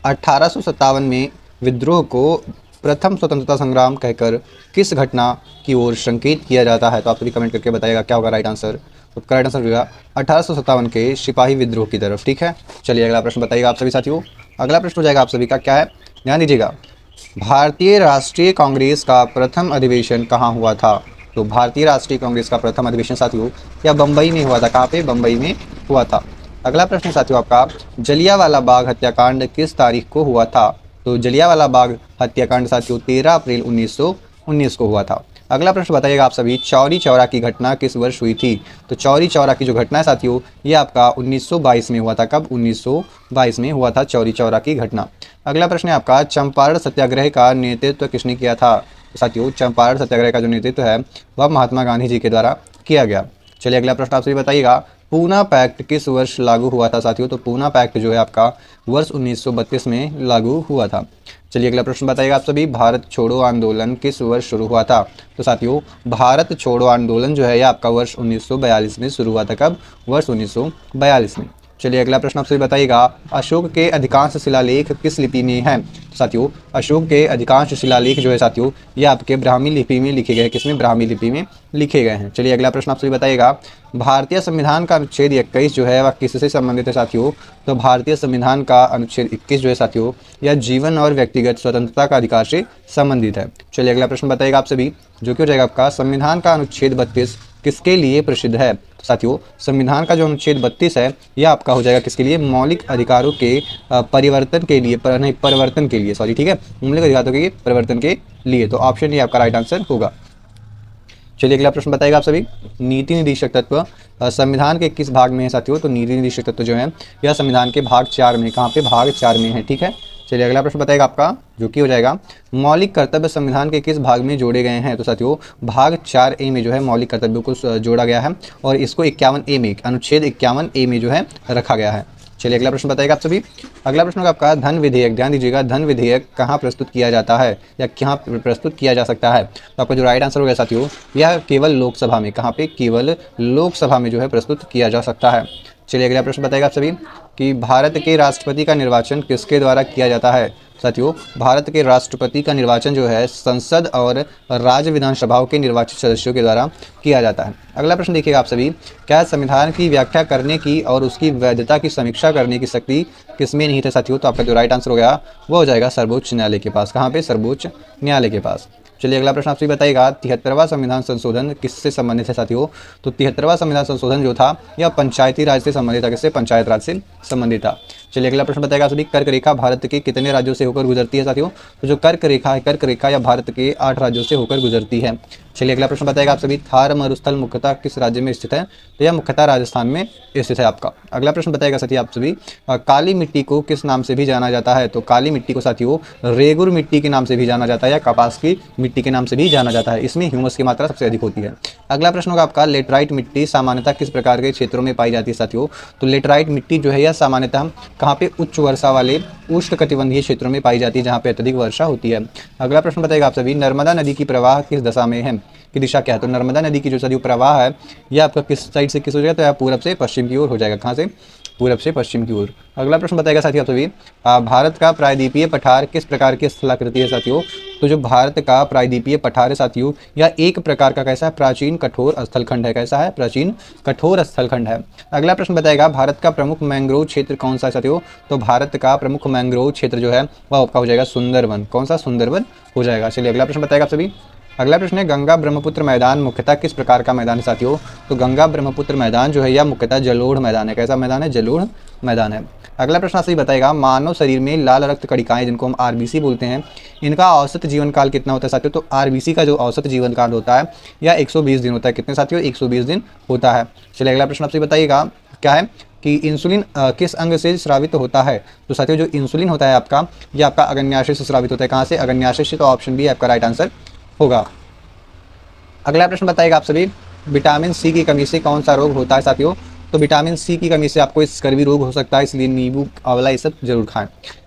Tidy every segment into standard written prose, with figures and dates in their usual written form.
1857 में विद्रोह को प्रथम स्वतंत्रता संग्राम कहकर किस घटना की ओर संकेत किया जाता है? तो आप सभी कमेंट करके बताइएगा क्या होगा राइट आंसर। तो राइट आंसर होगा 1857 के सिपाही विद्रोह की तरफ। ठीक है, चलिए अगला प्रश्न बताइएगा आप सभी साथियों। अगला प्रश्न हो जाएगा आप सभी का, क्या है ध्यान दीजिएगा। भारतीय राष्ट्रीय कांग्रेस का प्रथम अधिवेशन कहाँ हुआ था? तो भारतीय राष्ट्रीय कांग्रेस का प्रथम अधिवेशन साथियों या बम्बई में हुआ था। कहाँ पे? बम्बई में हुआ था। अगला प्रश्न साथियों आपका, जलियांवाला बाग हत्याकांड किस तारीख को हुआ था? तो जलियांवाला बाग हत्याकांड साथियों 13 अप्रैल 1919 को हुआ था। अगला प्रश्न बताइएगा आप सभी, चौरी चौरा की घटना किस वर्ष हुई थी? तो चौरी चौरा की जो घटना है साथियों ये आपका 1922 में हुआ था। कब? 1922 में हुआ था चौरी चौरा की घटना। अगला प्रश्न है आपका, चंपारण सत्याग्रह का नेतृत्व किसने किया था? तो साथियों चंपारण सत्याग्रह का जो नेतृत्व है वह महात्मा गांधी जी के द्वारा किया गया। चलिए अगला प्रश्न आप सभी बताइएगा, पूना पैक्ट किस वर्ष लागू हुआ था साथियों? तो पूना पैक्ट जो है आपका वर्ष 1932 में लागू हुआ था। चलिए अगला प्रश्न बताइएगा आप सभी, भारत छोड़ो आंदोलन किस वर्ष शुरू हुआ था? तो साथियों भारत छोड़ो आंदोलन जो है यह आपका वर्ष 1942 में शुरू हुआ था। कब? वर्ष 1942 में। चलिए अगला प्रश्न आप सभी बताइएगा, अशोक के अधिकांश शिलालेख किस लिपि में हैं? साथियों अशोक के अधिकांश शिलालेख जो है साथियों ये आपके ब्राह्मी लिपि में लिखे गए हैं। किसमें? ब्राह्मी लिपि में लिखे गए हैं। चलिए अगला प्रश्न आप सभी बताइएगा, भारतीय संविधान का अनुच्छेद 21 जो है वह किससे संबंधित है साथियों? तो भारतीय संविधान का अनुच्छेद 21 जो है साथियों यह जीवन और व्यक्तिगत स्वतंत्रता का अधिकार से संबंधित है। चलिए अगला प्रश्न बताइएगा आप सभी, जो कि हो जाएगा आपका, संविधान का अनुच्छेद 32 किसके लिए प्रसिद्ध है? साथियों संविधान का जो अनुच्छेद 32 है यह आपका हो जाएगा किसके लिए? मौलिक अधिकारों के परिवर्तन के लिए, नहीं परिवर्तन के लिए, सॉरी ठीक है, मौलिक अधिकारों के परिवर्तन के लिए। तो ऑप्शन ये आपका राइट आंसर होगा। चलिए अगला प्रश्न बताइएगा आप सभी, नीति निदेशक तत्व संविधान के किस भाग में है साथियों? तो नीति निदेशक तत्व जो है यह संविधान के भाग 4 में। कहाँ पे? भाग 4 में है। ठीक है, चलिए अगला प्रश्न बताएगा आपका, जो कि हो जाएगा, मौलिक कर्तव्य संविधान के किस भाग में जोड़े गए हैं? तो साथियों भाग 4A में जो है मौलिक कर्तव्यों को जोड़ा गया है और इसको 51A में, अनुच्छेद 51A में जो है रखा गया है। चलिए अगला प्रश्न बताइएगा आप सभी। अगला प्रश्न होगा आपका, धन विधेयक, ध्यान दीजिएगा, धन विधेयक कहाँ प्रस्तुत किया जाता है या कहाँ प्रस्तुत किया जा सकता है? तो आपका जो राइट आंसर होगा साथियों यह केवल लोकसभा में। कहाँ पे? केवल लोकसभा में जो है प्रस्तुत किया जा सकता है। चलिए अगला प्रश्न बताइएगा आप सभी कि भारत के राष्ट्रपति का निर्वाचन किसके द्वारा किया जाता है? साथियों भारत के राष्ट्रपति का निर्वाचन जो है संसद और राज्य विधानसभाओं के निर्वाचित सदस्यों के द्वारा किया जाता है। अगला प्रश्न देखिएगा आप सभी, क्या संविधान की व्याख्या करने की और उसकी वैधता की समीक्षा करने की शक्ति किसमें नहीं थे साथियों? तो आपका जो राइट आंसर हो गया वो हो जाएगा सर्वोच्च न्यायालय के पास। कहाँ पे? सर्वोच्च न्यायालय के पास। चलिए अगला प्रश्न आपसे बताइएगा, 73वां संविधान संशोधन किससे संबंधित है साथियों? तो 73वां संविधान संशोधन जो था यह पंचायती राज से संबंधित था। किससे? पंचायत राज से संबंधित था। चलिए अगला प्रश्न बताएगा सभी, कर्क रेखा भारत के कितने राज्यों से होकर गुजरती है साथियों? तो जो कर्क रेखा है, कर्क रेखा या भारत के 8 राज्यों से होकर गुजरती है। चलिए अगला प्रश्न बताएगा आप सभी, थार मरुस्थल मुख्यतः किस राज्य में स्थित है? तो यह मुख्यतः राजस्थान में स्थित है आपका। अगला प्रश्न बताएगा साथियों आप सभी, काली मिट्टी को किस नाम से भी जाना जाता है? तो काली मिट्टी को साथियों रेगुर मिट्टी के नाम से भी जाना जाता है या कपास की मिट्टी के नाम से भी जाना जाता है। इसमें ह्यूमस की मात्रा सबसे अधिक होती है। अगला प्रश्न होगा आपका, लेटराइट मिट्टी सामान्यतः किस प्रकार के क्षेत्रों में पाई जाती है साथियों? तो लेटराइट मिट्टी जो है यह सामान्यतः कहाँ पे? उच्च वर्षा वाले उष्णकटिबंधीय क्षेत्रों में पाई जाती है, जहाँ पे अत्यधिक वर्षा होती है। अगला प्रश्न बताएगा आप सभी, नर्मदा नदी की प्रवाह किस दशा में है, की दिशा क्या है? तो नर्मदा नदी की जो साथियों प्रवाह है यह आपका किस साइड से किस हो जाएगा? तो यह पूरब से पश्चिम की ओर हो जाएगा। कहाँ से? पूरब से पश्चिम की ओर। अगला प्रश्न बताएगा साथियों आप सभी, भारत का प्रायद्वीपीय पठार किस प्रकार की स्थलाकृति है साथियों? तो जो भारत का प्रायद्वीपीय पठार है साथियों यह एक प्रकार का कैसा है? प्राचीन कठोर स्थलखंड है। कैसा है? प्राचीन कठोर स्थलखंड है। अगला प्रश्न बताएगा, भारत का प्रमुख मैंग्रोव क्षेत्र कौन सा है साथियों? तो भारत का प्रमुख मैंग्रोव क्षेत्र जो है वह आपका हो जाएगा सुंदरवन। कौन सा? सुंदरवन हो जाएगा। चलिए अगला प्रश्न बताएगा आप सभी। अगला प्रश्न है, गंगा ब्रह्मपुत्र मैदान मुख्यतः किस प्रकार का मैदान है साथियों? तो गंगा ब्रह्मपुत्र मैदान जो है यह मुख्यतः जलोढ़ मैदान है। कैसा मैदान है? जलोढ़ मैदान है। अगला प्रश्न आपसे बताएगा, मानव शरीर में लाल रक्त कणिकाएं जिनको हम आरबीसी बोलते हैं इनका औसत जीवन काल कितना होता है साथियों? तो आरबीसी का जो औसत जीवन काल होता है यह 120 दिन होता है। कितने साथियों? 120 दिन होता है। चलिए अगला प्रश्न आपसे बताइएगा, क्या है कि इंसुलिन किस अंग से स्रावित होता है? तो साथियों जो इंसुलिन होता है आपका यह आपका अग्न्याशय से स्रावित होता है। कहाँ से? अग्न्याशय से। तो ऑप्शन बी आपका राइट आंसर होगा। अगला प्रश्न बताएगा आप सभी, विटामिन सी की कमी से कौन सा रोग होता है साथियों? तो विटामिन सी की कमी से आपको स्कर्वी रोग हो सकता है, इसलिए नींबू आंवला ये सब जरूर खाएं।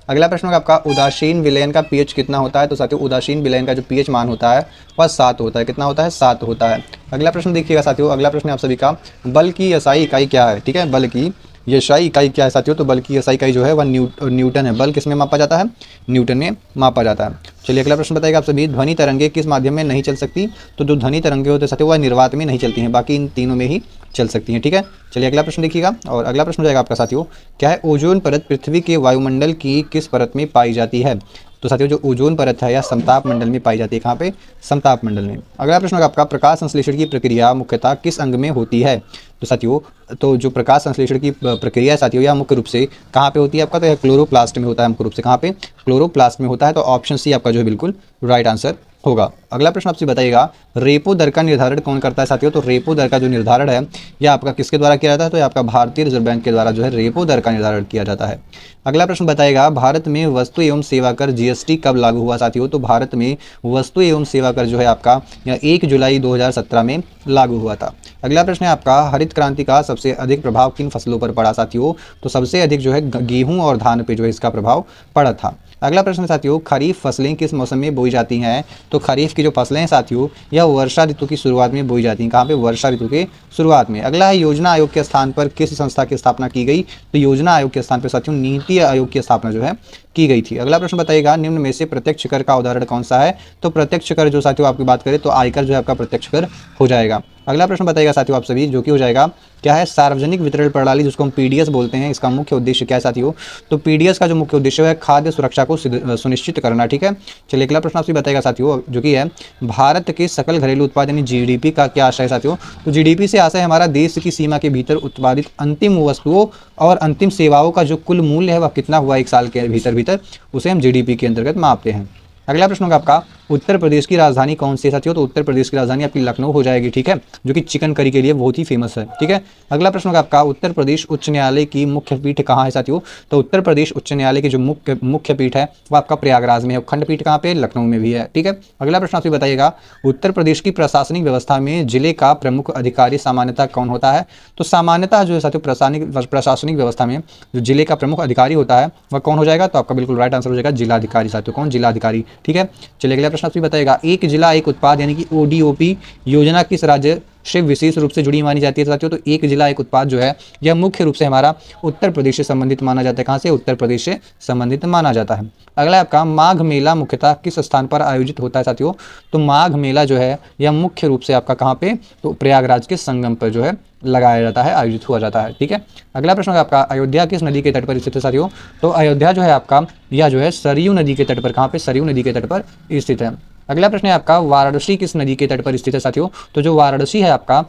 अगला प्रश्न होगा आपका, उदासीन विलयन का पीएच कितना होता है? तो साथियों उदासीन विलयन का जो पीएच मान होता है वह 7 होता है। कितना होता है? 7 होता है। अगला प्रश्न देखिएगा साथियों, अगला प्रश्न आप सभी का, बल की एसआई इकाई क्या है? ठीक है, बल की यशाई इकाई क्या है साथियों, तो बल की यशाई इकाई जो है वह न्यूटन है। बल किस में मापा जाता है, न्यूटन में मापा जाता है। चलिए अगला प्रश्न बताएगा आप सभी, ध्वनि तरंगे किस माध्यम में नहीं चल सकती, तो जो ध्वनि तरंगे होते हैं साथियों वह निर्वात में नहीं चलती हैं, बाकी इन तीनों में ही चल सकती हैं। ठीक है, चलिए अगला प्रश्न देखिएगा, और अगला प्रश्न हो जाएगा आपका साथियों, क्या है ओजोन परत पृथ्वी के वायुमंडल की किस परत में पाई जाती है, तो साथियों जो ओजोन परत है यह समताप मंडल में पाई जाती है। कहाँ पे, समताप मंडल में। अगला प्रश्न होगा आपका, प्रकाश संश्लेषण की प्रक्रिया मुख्यतः किस अंग में होती है, तो साथियों तो जो प्रकाश संश्लेषण की प्रक्रिया है साथियों यह मुख्य रूप से कहाँ पे होती है आपका, तो यह क्लोरोप्लास्ट में होता है मुख्य रूप से। कहाँ पे, क्लोरोप्लास्ट में होता है, तो ऑप्शन सी आपका जो है बिल्कुल राइट आंसर होगा। अगला प्रश्न आपसे बताइएगा, रेपो दर का निर्धारण कौन करता है साथियों, तो रेपो दर का जो निर्धारण है यह आपका किसके द्वारा किया जाता है, तो यह आपका भारतीय रिजर्व बैंक के द्वारा जो है रेपो दर का निर्धारण किया जाता है। अगला प्रश्न बताएगा, भारत में वस्तु एवं सेवा कर जीएसटी कब लागू हुआ साथियों, तो भारत में वस्तु एवं सेवा कर जो है आपका यह 1 जुलाई 2017 में लागू हुआ था। अगला प्रश्न है आपका, हरित क्रांति का सबसे अधिक प्रभाव किन फसलों पर पड़ा साथियों, तो सबसे अधिक जो है गेहूं और धान पे जो है इसका प्रभाव पड़ा था। अगला प्रश्न साथियों, खरीफ फसलें किस मौसम में बोई जाती हैं, तो खरीफ की जो फसलें हैं साथियों यह वर्षा ऋतु की शुरुआत में बोई जाती हैं। कहाँ पे, वर्षा ऋतु के शुरुआत में। अगला है, योजना आयोग के स्थान पर किस संस्था की स्थापना की गई, तो योजना आयोग के स्थान पर साथियों नीति आयोग की स्थापना जो है की गई थी। अगला प्रश्न बताइएगा, निम्न में से प्रत्यक्ष कर का उदाहरण कौन सा है, तो प्रत्यक्ष कर जो साथियों आपकी बात करें तो आयकर जो है आपका प्रत्यक्ष कर हो जाएगा। अगला प्रश्न बताइएगा साथियों आप सभी, जो कि हो जाएगा क्या है, सार्वजनिक वितरण प्रणाली जिसको हम पीडीएस बोलते हैं, इसका मुख्य उद्देश्य क्या है साथियों, तो पीडीएस का जो मुख्य उद्देश्य है खाद्य सुरक्षा को सुनिश्चित करना। ठीक है, चलिए अगला प्रश्न आपसे बताएगा साथियों, जो कि है भारत के सकल घरेलू उत्पाद यानी जीडीपी का क्या आशय है साथियों, तो जीडीपी से आशय है हमारा देश की सीमा के भीतर उत्पादित अंतिम वस्तुओं और अंतिम सेवाओं का जो कुल मूल्य है वह कितना हुआ एक साल के भीतर उसे हम जीडीपी के अंतर्गत मापते हैं। अगला प्रश्न होगा आपका, उत्तर प्रदेश की राजधानी कौन सी है साथियों, तो उत्तर प्रदेश की राजधानी आपकी लखनऊ हो जाएगी। ठीक है, जो कि चिकन करी के लिए बहुत ही फेमस है। ठीक है, अगला प्रश्न होगा आपका, उत्तर प्रदेश उच्च न्यायालय की मुख्य पीठ कहाँ है साथियों, तो उत्तर प्रदेश उच्च न्यायालय की जो मुख्य पीठ है वो आपका प्रयागराज में है। खंड पीठ कहाँ पे, लखनऊ में भी है। ठीक है, अगला प्रश्न आपसे बताइएगा, उत्तर प्रदेश की प्रशासनिक व्यवस्था में जिले का प्रमुख अधिकारी सामान्यतः कौन होता है, तो सामान्यतः जो है साथियों प्रशासनिक व्यवस्था में जो जिले का प्रमुख अधिकारी होता है वह कौन हो जाएगा, तो आपका बिल्कुल राइट आंसर हो जाएगा जिलाधिकारी साथियों। कौन, जिलाधिकारी। ठीक है, चलिए अगला प्रश्न आपसे बताएगा, एक जिला एक उत्पाद यानी कि ओडीओपी योजना किस राज्य से विशेष रूप से जुड़ी मानी जाती है साथियों, तो एक जिला एक उत्पाद जो है यह मुख्य रूप से हमारा उत्तर प्रदेश से संबंधित माना जाता है। कहाँ से, उत्तर प्रदेश से संबंधित माना जाता है। अगला आपका, माघ मेला मुख्यतः किस स्थान पर आयोजित होता है साथियों, तो माघ मेला जो है यह मुख्य रूप से आपका कहाँ पे, तो प्रयागराज के संगम पर जो है लगाया जाता है, आयोजित हुआ जाता है। ठीक है, अगला प्रश्न है आपका, अयोध्या किस नदी के तट पर स्थित है साथियों, तो अयोध्या जो है आपका यह जो है सरयू नदी के तट पर, कहाँ पे, सरयू नदी के तट पर स्थित है। अगला प्रश्न है आपका, वाराणसी किस नदी के तट पर स्थित है साथियों, तो जो वाराणसी है आपका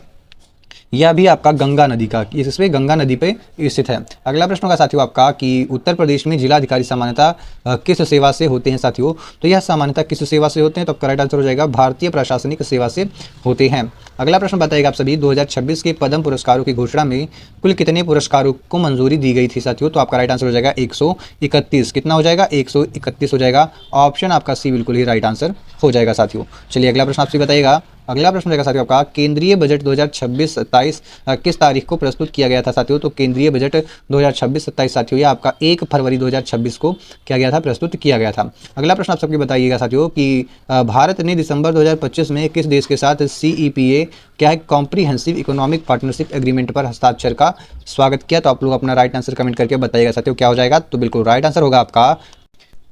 यह भी आपका गंगा नदी का, इसमें गंगा नदी पे स्थित है। अगला प्रश्न होगा साथियों आपका कि उत्तर प्रदेश में जिलाधिकारी सामान्यतः किस सेवा से होते हैं साथियों, तो यह सामान्यतः किस सेवा से होते हैं, तो करेक्ट आंसर हो जाएगा भारतीय प्रशासनिक सेवा से होते हैं। अगला प्रश्न बताइएगा आप सभी, 2026 के पद्म पुरस्कारों की घोषणा में कुल कितने पुरस्कारों को मंजूरी दी गई थी साथियों, तो आपका राइट आंसर हो जाएगा 131। कितना हो जाएगा, 131 हो जाएगा। ऑप्शन आपका सी बिल्कुल ही राइट आंसर हो जाएगा साथियों। चलिए अगला प्रश्न आपसे बताइएगा, अगला प्रश्न रहेगा साथियों आपका, केंद्रीय बजट 2026-27 किस तारीख को प्रस्तुत किया गया था साथियों, तो केंद्रीय बजट 2026-27 साथियों यह आपका 1 फरवरी 2026 को किया गया था, प्रस्तुत किया गया था। अगला प्रश्न आप सबके बताइएगा साथियों कि भारत ने दिसंबर 2025 में किस देश के साथ CEPA क्या है, कॉम्प्रिहेंसिव इकोनॉमिक पार्टनरशिप एग्रीमेंट पर हस्ताक्षर का स्वागत किया, तो आप लोग अपना राइट आंसर कमेंट करके बताइएगा साथियों क्या हो जाएगा, तो बिल्कुल राइट आंसर होगा आपका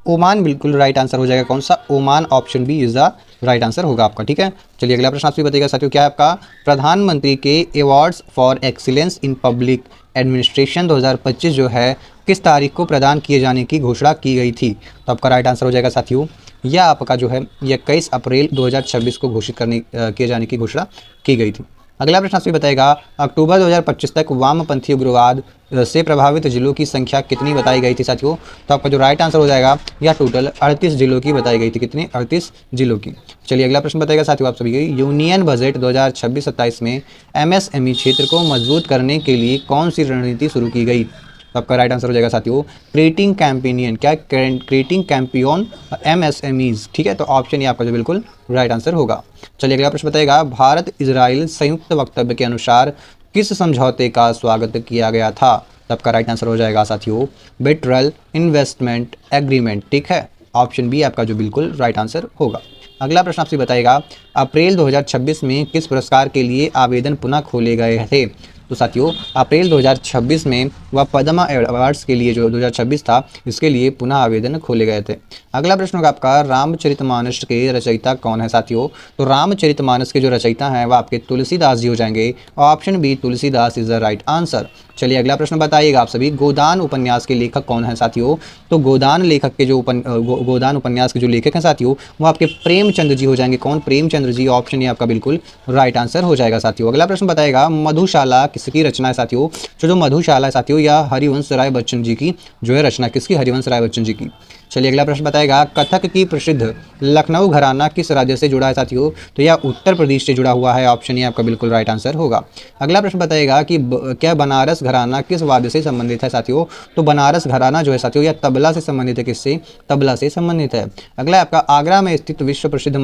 ओमान, बिल्कुल राइट आंसर हो जाएगा। कौन सा, Oman, option B is the right answer होगा आपका। ठीक है, चलिए अगला प्रश्न आपसे बताइएगा साथियों, क्या है आपका, प्रधानमंत्री के awards for excellence in public administration 2025 जो है किस तारीख को प्रदान किए जाने की घोषणा की गई थी, तो आपका राइट आंसर हो जाएगा साथियों यह आपका जो है 21 अप्रैल 2026 को घोषित किए जाने की घोषणा की गई थी। अगला प्रश्न आपसे बताएगा, अक्टूबर 2025 तक वामपंथी उग्रवाद से प्रभावित जिलों की संख्या कितनी बताई गई थी साथियों, तो आपका जो राइट आंसर हो जाएगा यह टोटल 38 जिलों की बताई गई थी। कितनी, 38 जिलों की। चलिए अगला प्रश्न बताएगा साथियों आप सभी, यूनियन बजट 2026-27 में MSME क्षेत्र को मजबूत करने के लिए कौन सी रणनीति शुरू की गई, तो आपका राइट आंसर हो जाएगा साथियों क्रिएटिंग कैंपेनियन, क्या, क्रिएटिंग कैंपियन MSMEs। ठीक है, तो ऑप्शन ये आपका जो बिल्कुल राइट आंसर होगा। चलिए अगला प्रश्न बताएगा, भारत इजराइल संयुक्त वक्तव्य के अनुसार किस समझौते का स्वागत किया गया था, तो आपका राइट आंसर हो जाएगा साथियों बिटरल इन्वेस्टमेंट एग्रीमेंट। ठीक है, ऑप्शन बी आपका जो बिल्कुल राइट आंसर होगा। अगला प्रश्न आपसे बताएगा, अप्रैल 2026 में किस पुरस्कार के लिए आवेदन पुनः खोले गए थे, तो साथियों अप्रैल 2026 में वह पद्मा अवार्ड्स के लिए जो 2026 था इसके लिए पुनः आवेदन खोले गए थे। अगला प्रश्न होगा आपका रामचरितमानस के रचयिता कौन है साथियों? तो रामचरितमानस के जो रचयिता हैं वह आपके तुलसीदास जी हो जाएंगे। Option B Tulsidas is the right answer. चलिए अगला प्रश्न बताइएगा आप सभी, गोदान उपन्यास के लेखक कौन है साथियों? तो गोदान लेखक के जो गोदान उपन्यास के जो लेखक हैं साथियों वो आपके प्रेमचंद जी हो जाएंगे। कौन? प्रेमचंद्र जी। ऑप्शन ये आपका बिल्कुल राइट आंसर हो जाएगा साथियों। अगला प्रश्न बताएगा मधुशाला किसकी रचना है साथियों? जो मधुशाला है साथियों यह हरिवंश राय बच्चन जी की जो है रचना, किसकी? हरिवंश राय बच्चन जी की। चलिए अगला प्रश्न बताएगा कथक की प्रसिद्ध लखनऊ घराना किस राज्य से जुड़ा है साथियों? तो यह उत्तर प्रदेश से जुड़ा हुआ है। ऑप्शन ये आपका बिल्कुल राइट आंसर होगा। अगला प्रश्न बताएगा कि क्या बनारस घराना किस वाद्य से संबंधित है साथियों? तो बनारस घराना जो है साथियों यह तबला से संबंधित है। किससे? तबला से संबंधित है। अगला आपका आगरा में स्थित विश्व प्रसिद्ध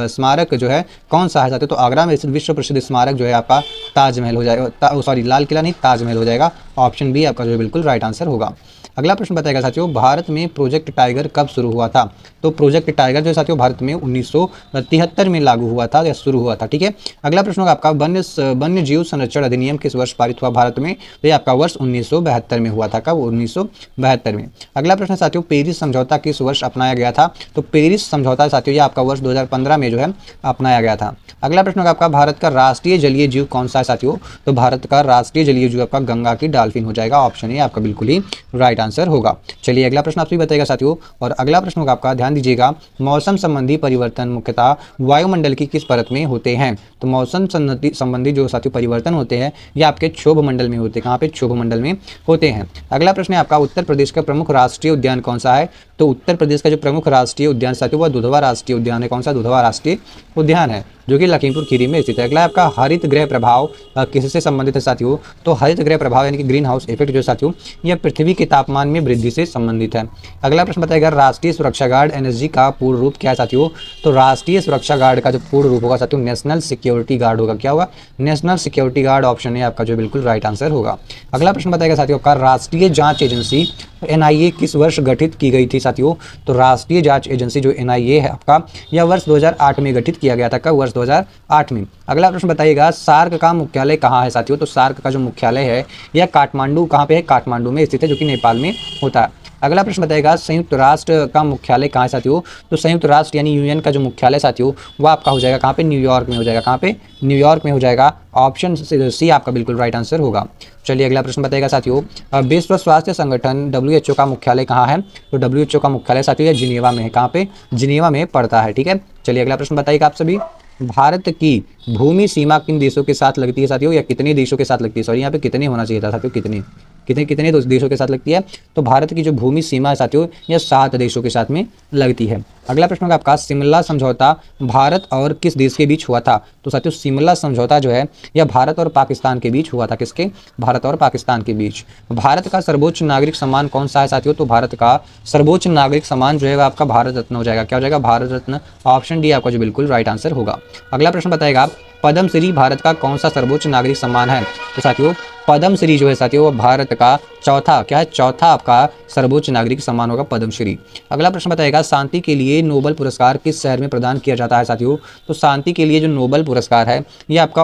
स्मारक जो है कौन सा है साथियों? तो आगरा में स्थित विश्व प्रसिद्ध स्मारक जो है आपका ताजमहल हो जाएगा। सॉरी, लाल किला नहीं, ताजमहल हो जाएगा। ऑप्शन बी आपका जो बिल्कुल राइट आंसर होगा। अगला प्रश्न बताएगा साथियों भारत में प्रोजेक्ट टाइगर कब शुरू हुआ था? तो प्रोजेक्ट टाइगर जो साथियों भारत में 1973 में लागू हुआ था या शुरू हुआ था। ठीक है। अगला प्रश्न होगा आपका वन्य जीव संरक्षण अधिनियम किस वर्ष पारित हुआ भारत में? तो ये आपका वर्ष 1972 में हुआ था। कब? 1972 में। अगला प्रश्न साथियों पेरिस समझौता किस वर्ष अपनाया गया था? तो पेरिस समझौता साथियों ये आपका वर्ष 2015 में जो है अपनाया गया था। अगला प्रश्न होगा आपका भारत का राष्ट्रीय जलीय जीव कौन सा है साथियों? तो भारत का राष्ट्रीय जलीय जीव आपका गंगा की डॉल्फिन हो जाएगा। ऑप्शन ए आपका बिल्कुल ही राइट आंसर होगा। चलिए अगला प्रश्न आपसे बताएगा साथियों, और अगला प्रश्न होगा आपका, ध्यान दीजिएगा, मौसम संबंधी परिवर्तन मुख्यतः वायुमंडल की किस परत में होते हैं? तो मौसम संबंधी जो साथियों परिवर्तन होते हैं ये आपके क्षोभ मंडल में होते हैं। कहाँ पे? क्षोभ मंडल में होते हैं। अगला प्रश्न है आपका उत्तर प्रदेश का प्रमुख राष्ट्रीय उद्यान कौन सा है? तो उत्तर प्रदेश का जो प्रमुख राष्ट्रीय उद्यान साथियों वह दुधवा राष्ट्रीय उद्यान है। कौन सा? दुधवा राष्ट्रीय उद्यान है जो कि लखीमपुर खीरी में स्थित है। अगला आपका हरित गृह प्रभाव किससे संबंधित है साथियों? तो हरित गृह प्रभाव यानी कि ग्रीन हाउस इफेक्ट जो साथियों यह पृथ्वी के तापमान में वृद्धि से संबंधित है। अगला प्रश्न बताएगा राष्ट्रीय सुरक्षा गार्ड एनएसजी का पूर्ण रूप क्या है साथियों? तो राष्ट्रीय सुरक्षा गार्ड का जो पूर्ण रूप होगा साथियों नेशनल सिक्योरिटी गार्ड होगा। क्या होगा? National security guard. ऑप्शन है आपका जो बिल्कुल राइट आंसर होगा। अगला प्रश्न बताएगा साथियों का राष्ट्रीय जांच एजेंसी एनआईए किस वर्ष गठित की गई थी साथियों? तो राष्ट्रीय जांच एजेंसी जो एनआईए है आपका यह वर्ष 2008 में गठित किया गया था। कब? वर्ष 2008 में। अगला प्रश्न बताइएगा सार्क का मुख्यालय कहाँ है साथियों? तो सार्क का जो मुख्यालय है यह काठमांडू, कहाँ पे है? काठमांडू में स्थित है जो कि नेपाल में होता है। अगला प्रश्न बताएगा संयुक्त राष्ट्र का मुख्यालय कहाँ है साथियों? तो संयुक्त राष्ट्र यानी यूएन का जो मुख्यालय साथियों वह आपका हो जाएगा कहाँ पे? न्यूयॉर्क में हो जाएगा। कहाँ पे? न्यूयॉर्क में हो जाएगा। ऑप्शन सी आपका बिल्कुल राइट आंसर होगा। चलिए अगला प्रश्न बताएगा साथियों विश्व स्वास्थ्य संगठन WHO का मुख्यालय कहाँ है? तो WHO का मुख्यालय साथियों यह जिनेवा में है। कहाँ पे? जिनेवा में पड़ता है। ठीक है। चलिए अगला प्रश्न बताइएगा आप सभी, भारत की भूमि सीमा किन देशों के साथ लगती है साथियों? या कितने देशों के साथ लगती है? सॉरी यहाँ पे कितने होना चाहिए था साथियों, कितने देशों के साथ लगती है? तो भारत की जो भूमि सीमा है साथियों यह 7 देशों के साथ में लगती है। अगला प्रश्न होगा आपका शिमला समझौता भारत और किस देश के बीच हुआ था? तो साथियों शिमला समझौता जो है यह भारत और पाकिस्तान के बीच हुआ था। किसके? भारत और पाकिस्तान के बीच। भारत का सर्वोच्च नागरिक सम्मान कौन सा है साथियों? तो भारत का सर्वोच्च नागरिक सम्मान जो है आपका भारत रत्न हो जाएगा। क्या हो जाएगा? भारत रत्न। ऑप्शन डी आपका जो बिल्कुल राइट आंसर होगा। अगला प्रश्न बताएगा पद्मश्री भारत का कौन सा सर्वोच्च नागरिक सम्मान है? तो साथियों पद्मश्री जो है साथियों वह भारत का चौथा, क्या है? चौथा आपका सर्वोच्च नागरिक सम्मान होगा पद्मश्री। अगला प्रश्न बताएगा शांति के लिए नोबेल पुरस्कार किस शहर में प्रदान किया जाता है साथियों? तो शांति के लिए जो नोबेल पुरस्कार है ये आपका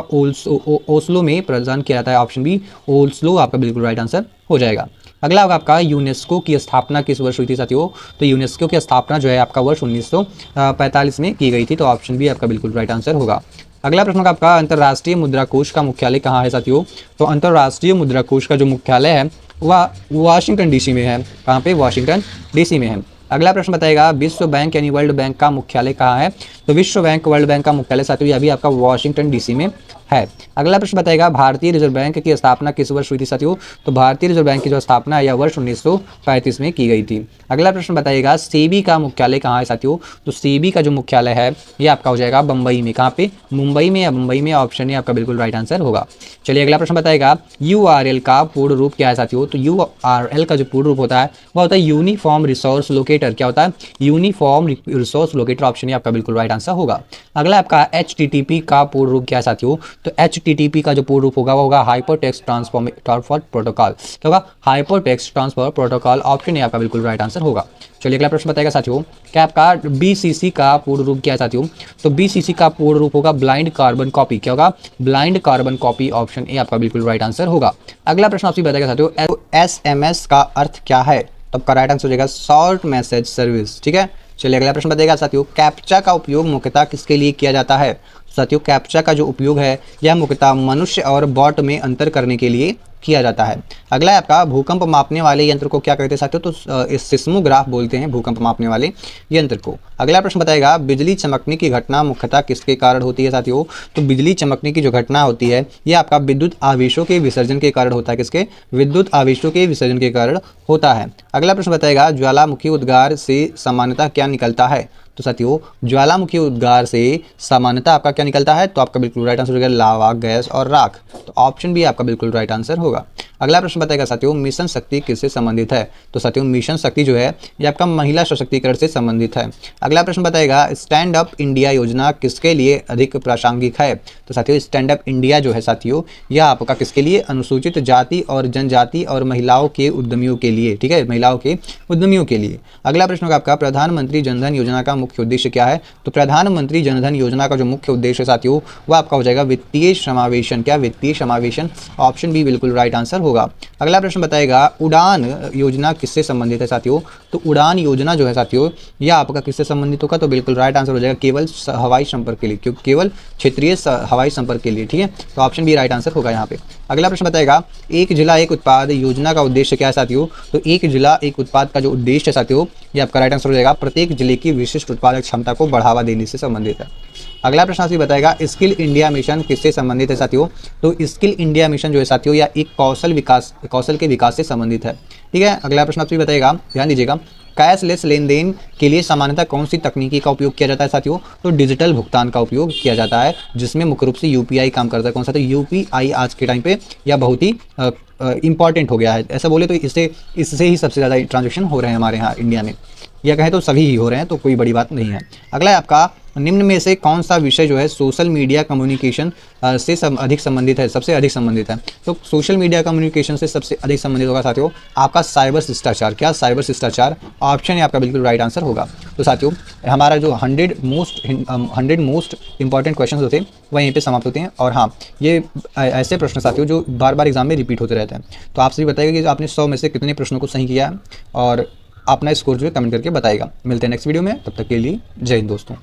ओस्लो में प्रदान किया जाता है। ऑप्शन बी ओस्लो आपका बिल्कुल राइट आंसर हो जाएगा। अगला होगा आपका यूनेस्को की स्थापना किस वर्ष हुई थी साथियों? तो यूनेस्को की स्थापना जो है आपका वर्ष 1945 में की गई थी। तो ऑप्शन बी आपका बिल्कुल राइट आंसर होगा। अगला प्रश्न होगा आपका अंतर्राष्ट्रीय मुद्रा कोष का मुख्यालय कहाँ है साथियों? तो अंतर्राष्ट्रीय मुद्रा कोष का जो मुख्यालय है वह वाशिंगटन डीसी में है। कहाँ पे? वाशिंगटन डीसी में है। अगला प्रश्न बताएगा विश्व बैंक यानी वर्ल्ड बैंक का मुख्यालय कहाँ है? तो विश्व बैंक वर्ल्ड बैंक का मुख्यालय साथियों यह भी आपका वाशिंगटन डीसी में है। अगला प्रश्न बताएगा भारतीय रिजर्व बैंक की स्थापना किस वर्ष हुई थी साथियों? तो भारतीय रिजर्व बैंक की जो स्थापना है यह वर्ष 1935 में की गई थी। अगला प्रश्न बताइएगा सेबी का मुख्यालय कहाँ है साथियों? तो सेबी का जो मुख्यालय है ये आपका हो जाएगा बम्बई में। कहाँ पे? मुंबई में या बम्बई में। ऑप्शन ए आपका बिल्कुल राइट आंसर होगा। चलिए अगला प्रश्न बताएगा URL का पूर्ण रूप क्या है साथियों? तो URL का जो पूर्ण रूप होता है वह होता है यूनिफॉर्म रिसोर्स लोकेटेड लोकेटर क्या होता है, यूनिफॉर्म रिसोर्स लोकेटर, ऑप्शन ये आपका बिल्कुल राइट आंसर होगा। अगला आपका HTTP का पूर्ण रूप क्या है साथियों, तो HTTP का जो पूर्ण रूप होगा वो होगा हाइपर टेक्स्ट ट्रांसफर प्रोटोकॉल, क्या होगा, hyper text transfer protocol, option ये आपका बिल्कुल राइट आंसर होगा। चलिए अगला प्रश्न बताएगा साथियों, क्या आपका BCC का पूर्ण रूप क्या है साथियों, तो BCC का पूर्ण रूप होगा ब्लाइंड कार्बन कॉपी, क्या होगा, blind carbon copy, option A आपका बिल्कुल राइट आंसर होगा। अगला प्रश्न आपसे बताएगा साथियों, SMS का अर्थ क्या है, तो आपका राइट आंसर हो जाएगा शॉर्ट मैसेज सर्विस, ठीक है। चलिए अगला प्रश्न बताएगा साथियों, कैप्चा का उपयोग मुख्यतः किसके लिए किया जाता है, साथियों कैप्चा का जो उपयोग है यह मुख्यतः मनुष्य और बॉट में अंतर करने के लिए किया जाता है। अगला है आपका भूकंप मापने वाले यंत्र को क्या कहते हैं साथियों, तो इस सिस्मोग्राफ बोलते हैं भूकंप मापने वाले यंत्र को। अगला प्रश्न बताएगा, बिजली चमकने की घटना मुख्यतः किसके कारण होती है साथियों, तो बिजली चमकने की जो घटना होती है यह आपका विद्युत आवेशों के विसर्जन के कारण होता है, किसके, विद्युत आवेशों के विसर्जन के कारण होता है। अगला प्रश्न बताएगा, ज्वालामुखी उद्गार से सामान्यतः क्या निकलता है, तो साथियों ज्वालामुखी उद्गार से सामान्यतः आपका क्या निकलता है, तो आपका बिल्कुल राइट आंसर होगा लावा, गैस और राख, तो ऑप्शन बी आपका बिल्कुल राइट आंसर होगा। अगला प्रश्न बताएगा साथियों, मिशन शक्ति किससे संबंधित है, तो साथियों मिशन शक्ति जो है ये आपका महिला सशक्तिकरण से संबंधित है। अगला प्रश्न बताएगा, स्टैंड अप इंडिया योजना किसके लिए अधिक प्रासंगिक है, तो साथियों स्टैंड अप इंडिया जो है साथियों यह आपका किसके लिए, अनुसूचित जाति और जनजाति और महिलाओं के उद्यमियों के लिए, ठीक है, महिलाओं के उद्यमियों के लिए। अगला प्रश्न होगा आपका, प्रधानमंत्री जनधन योजना का मुख्य उद्देश्य क्या है, तो प्रधानमंत्री जनधन योजना का जो मुख्य उद्देश्य साथियों वो आपका हो जाएगा वित्तीय समावेशन, क्या, वित्तीय समावेशन, ऑप्शन बी बिल्कुल राइट आंसर होगा। अगला प्रश्न बताएगा, उड़ान योजना किससे संबंधित है साथियों, तो उड़ान योजना जो है साथियों यह आपका किससे संबंधित होगा, तो बिल्कुल राइट आंसर हो जाएगा केवल हवाई संपर्क के लिए, क्योंकि केवल क्षेत्रीय हवाई संपर्क के लिए, ठीक है, तो ऑप्शन बी राइट आंसर होगा यहाँ पे। अगला प्रश्न बताएगा, एक जिला एक उत्पाद योजना का उद्देश्य क्या है साथियों, तो एक जिला एक उत्पाद का जो उद्देश्य है साथियों ये आपका राइट आंसर हो जाएगा प्रत्येक जिले की विशिष्ट उत्पादक क्षमता को बढ़ावा देने से संबंधित है। अगला प्रश्न आपसे बताएगा, स्किल इंडिया मिशन किससे संबंधित है साथियों, तो स्किल इंडिया मिशन जो है साथियों या एक कौशल के विकास से संबंधित है, ठीक है। अगला प्रश्न आपसे बताएगा, ध्यान दीजिएगा, कैशलेस लेन देन के लिए सामान्यतः कौन सी तकनीकी का उपयोग किया जाता है साथियों, तो डिजिटल भुगतान का उपयोग किया जाता है, जिसमें मुख्य रूप से UPI काम करता है। कौन सा, तो UPI आज के टाइम पे यह बहुत ही इंपॉर्टेंट हो गया है, ऐसा बोले तो इससे ही सबसे ज़्यादा ट्रांजेक्शन हो रहे हैं हमारे यहाँ इंडिया में, या कहें तो सभी ही हो रहे हैं, तो कोई बड़ी बात नहीं है। अगला है आपका, निम्न में से कौन सा विषय जो है सोशल मीडिया कम्युनिकेशन से अधिक संबंधित है, सबसे अधिक संबंधित है, तो सोशल मीडिया कम्युनिकेशन से सबसे अधिक संबंधित होगा साथियों आपका साइबर शिष्टाचार, क्या, साइबर शिष्टाचार, ऑप्शन है आपका बिल्कुल राइट आंसर होगा। तो साथियों हमारा जो 100 मोस्ट इंपॉर्टेंट क्वेश्चन होते हैं वह यहीं पे समाप्त होते हैं। और हाँ, ये ऐसे प्रश्न साथियों जो बार बार एग्जाम में रिपीट होते रहते हैं, तो आपसे भी बताइएगा कि आपने 100 में से कितने प्रश्नों को सही किया है, और अपना स्कोर जो है कमेंट करके बताएगा। मिलते हैं नेक्स्ट वीडियो में, तब तक के लिए जय हिंद दोस्तों।